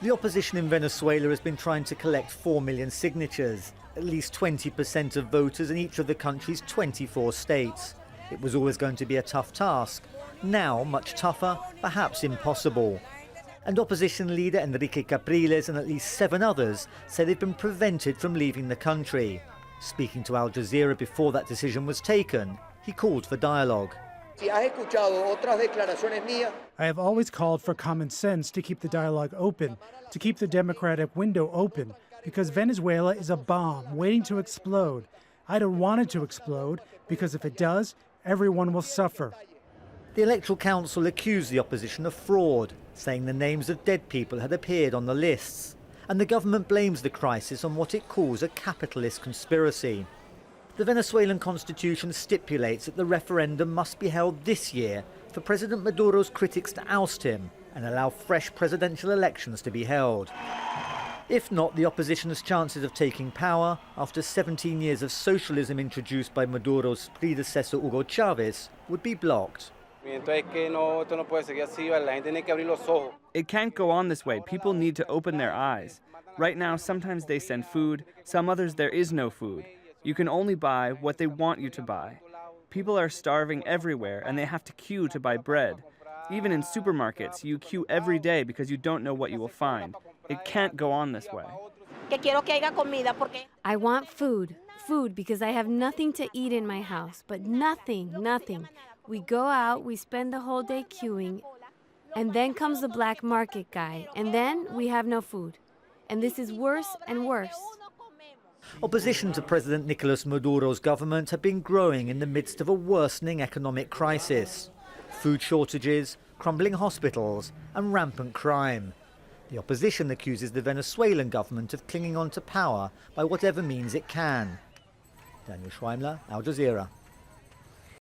The opposition in Venezuela has been trying to collect 4 million signatures, at least 20% of voters in each of the country's 24 states. It was always going to be a tough task. Now, much tougher, perhaps impossible. And opposition leader Enrique Capriles and at least 7 others say they've been prevented from leaving the country. Speaking to Al Jazeera before that decision was taken, he called for dialogue. I have always called for common sense to keep the dialogue open, to keep the democratic window open, because Venezuela is a bomb waiting to explode. I don't want it to explode, because if it does, everyone will suffer. The Electoral Council accused the opposition of fraud, saying the names of dead people had appeared on the lists. And the government blames the crisis on what it calls a capitalist conspiracy. The Venezuelan constitution stipulates that the referendum must be held this year for President Maduro's critics to oust him and allow fresh presidential elections to be held. If not, the opposition's chances of taking power after 17 years of socialism introduced by Maduro's predecessor Hugo Chavez would be blocked. It can't go on this way. People need to open their eyes. Right now, sometimes they send food, some others there is no food. You can only buy what they want you to buy. People are starving everywhere and they have to queue to buy bread. Even in supermarkets, you queue every day because you don't know what you will find. It can't go on this way. I want food because I have nothing to eat in my house, but nothing. We go out, we spend the whole day queuing, and then comes the black market guy, and then we have no food. And this is worse and worse. Opposition to President Nicolas Maduro's government had been growing in the midst of a worsening economic crisis. Food shortages, crumbling hospitals and rampant crime. The opposition accuses the Venezuelan government of clinging on to power by whatever means it can. Daniel Schweimler, Al Jazeera.